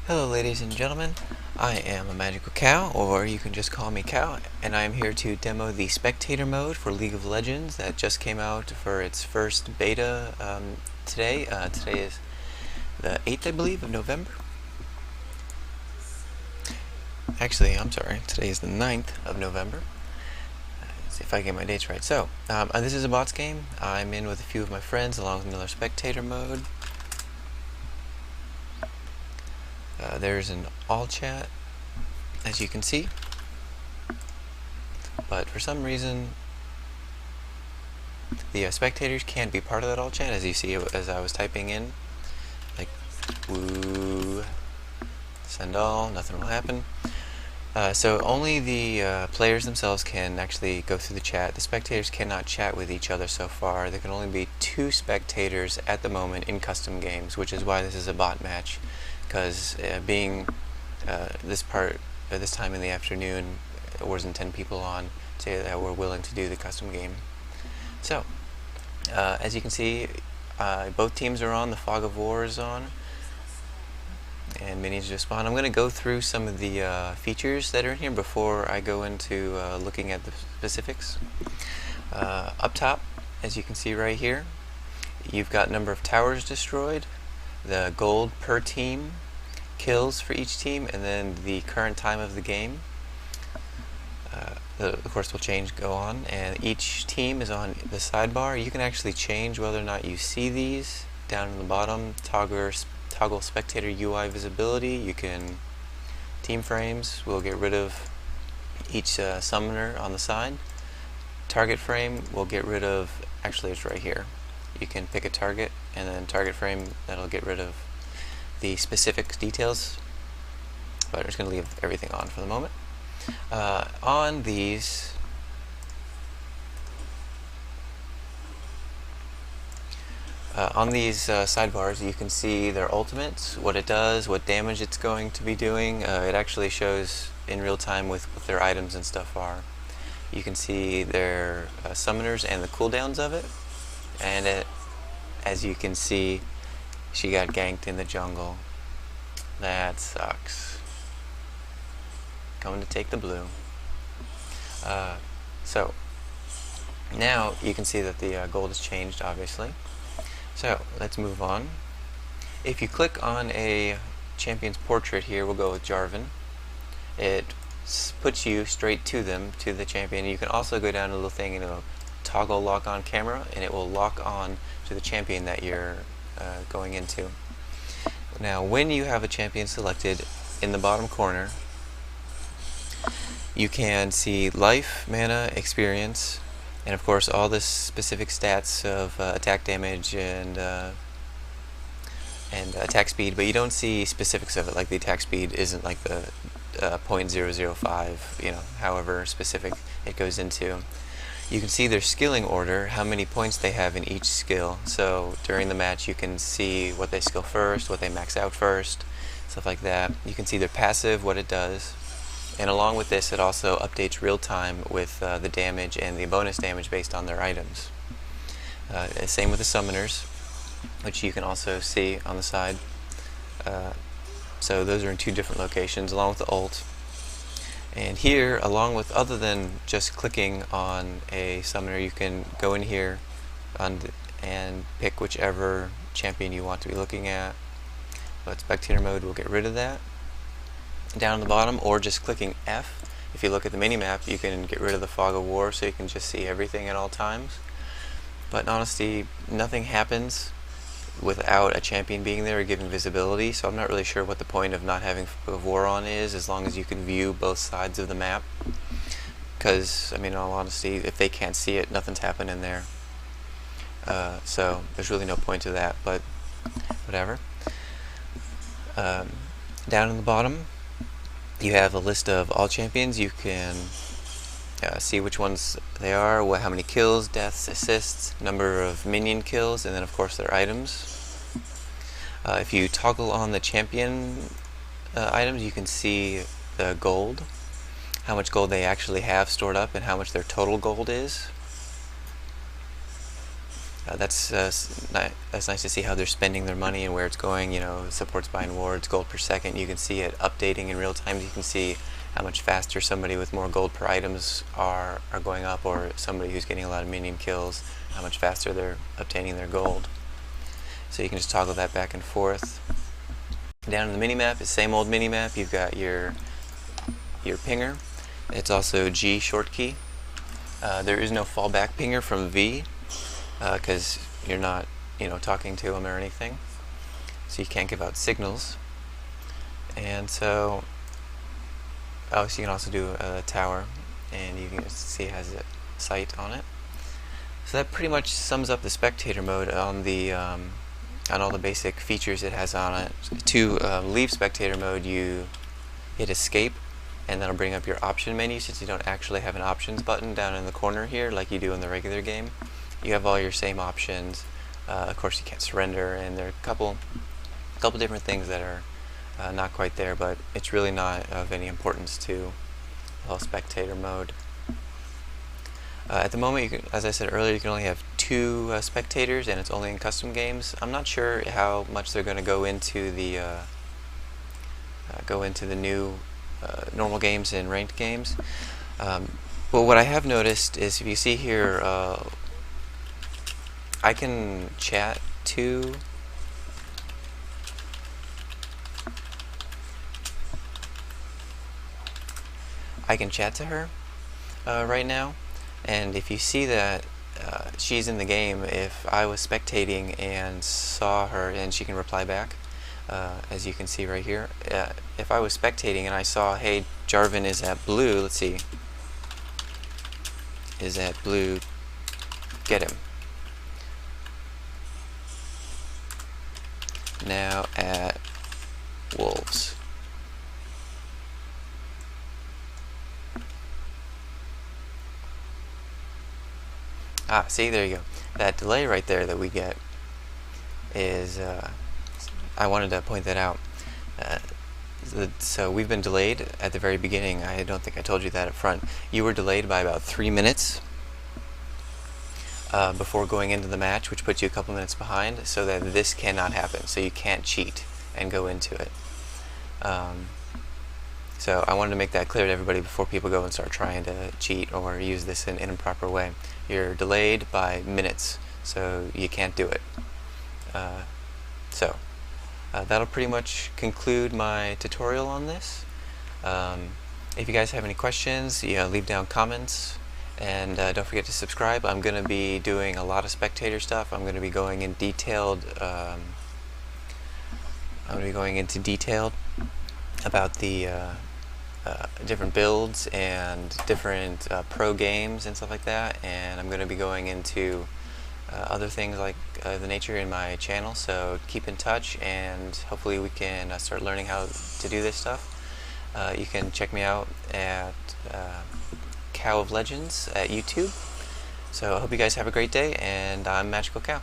Hello ladies and gentlemen, I am a magical cow, or you can just call me Cow, and I am here to demo the Spectator mode for League of Legends that just came out for its first beta today. Today is the 8th, I believe, of November. Actually, I'm sorry, today is the 9th of November. See if I get my dates right. So, this is a bots game. I'm in with a few of my friends along with another Spectator mode. There's an all chat, as you can see, but for some reason the spectators can't be part of that all chat, as you see as I was typing in, like, woo, send all, nothing will happen. So only the players themselves can actually go through the chat. The spectators cannot chat with each other so far. There can only be 2 spectators at the moment in custom games, which is why this is a bot match, because being this time in the afternoon, there wasn't 10 people on that were willing to do the custom game. So, as you can see, both teams are on. The Fog of War is on, and minions just spawn. I'm going to go through some of the features that are in here before I go into looking at the specifics. Up top, as you can see right here, you've got number of towers destroyed, the gold per team, kills for each team, and then the current time of the game. Of course will go on, and each team is on the sidebar. You can actually change whether or not you see these down in the bottom. Toggle spectator UI visibility. You can team frames will get rid of each summoner on the side. Target frame will get rid of, actually it's right here. You can pick a target, and then target frame, that'll get rid of the specific details, but I'm just going to leave everything on for the moment. On these sidebars, you can see their ultimates, what it does, what damage it's going to be doing. It actually shows in real time with what their items and stuff are. You can see their summoners and the cooldowns of it, and as you can see, she got ganked in the jungle. That sucks. Coming to take the blue. So now you can see that the gold has changed, obviously. So let's move on. If you click on a champion's portrait here, we'll go with Jarvan. It puts you straight to them, to the champion. You can also go down a little thing and it'll toggle lock on camera, and it will lock on to the champion that you're going into. Now when you have a champion selected, in the bottom corner you can see life, mana, experience, and of course all the specific stats of attack damage and attack speed, but you don't see specifics of it. Like the attack speed isn't like the 0.005, however specific it goes into. You can see their skilling order, how many points they have in each skill. So during the match you can see what they skill first, what they max out first, stuff like that. You can see their passive, what it does. And along with this, it also updates real time with the damage and the bonus damage based on their items. Same with the summoners, which you can also see on the side. So those are in 2 different locations, along with the ult. And here, along with, other than just clicking on a summoner, you can go in here and pick whichever champion you want to be looking at. But spectator mode will get rid of that. Down on the bottom, or just clicking F. If you look at the mini-map, you can get rid of the Fog of War, so you can just see everything at all times. But in honesty, nothing happens without a champion being there or giving visibility, so I'm not really sure what the point of not having Fog of War on is, as long as you can view both sides of the map. Because, in all honesty, if they can't see it, nothing's happening there. So there's really no point to that, but whatever. Down in the bottom, you have a list of all champions. You can see which ones they are, how many kills, deaths, assists, number of minion kills, and then of course their items. If you toggle on the champion items, you can see the gold, how much gold they actually have stored up and how much their total gold is. that's nice to see how they're spending their money and where it's going. You know, supports buying wards, gold per second. You can see it updating in real time. You can see how much faster somebody with more gold per items are going up, or somebody who's getting a lot of minion kills, how much faster they're obtaining their gold. So you can just toggle that back and forth. Down in the minimap is same old minimap. You've got your pinger. It's also G short key. There is no fallback pinger from V because you're not, talking to them or anything. So you can't give out signals. And so, so you can also do a tower, and you can see it has a sight on it. So that pretty much sums up the spectator mode on the on all the basic features it has on it. To leave spectator mode, you hit escape, and that'll bring up your option menu, since you don't actually have an options button down in the corner here like you do in the regular game. You have all your same options. Of course, you can't surrender, and there are a couple different things that are not quite there, but it's really not of any importance to the whole spectator mode. At the moment, as I said earlier, you can only have 2 spectators, and it's only in custom games. I'm not sure how much they're going to go into the new normal games and ranked games. But what I have noticed is, if you see here, I can chat to her right now, and if you see that she's in the game, if I was spectating and saw her, and she can reply back, as you can see right here. If I was spectating and I saw, hey, Jarvan is at blue, let's see, is at blue, get him. Now at wolves. See, there you go. That delay right there that we get is, I wanted to point that out. So we've been delayed at the very beginning. I don't think I told you that up front. You were delayed by about 3 minutes before going into the match, which puts you a couple minutes behind, so that this cannot happen. So you can't cheat and go into it. So I wanted to make that clear to everybody before people go and start trying to cheat or use this in an improper way. You're delayed by minutes, so you can't do it. That'll pretty much conclude my tutorial on this. If you guys have any questions, leave down comments, and don't forget to subscribe. I'm going to be doing a lot of spectator stuff. I'm going to be going in detailed. About the different builds and different pro games and stuff like that, and I'm going to be going into other things like the nature in my channel, so keep in touch, and hopefully we can start learning how to do this stuff. You can check me out at Cow of Legends at YouTube. So I hope you guys have a great day, and I'm Magical Cow.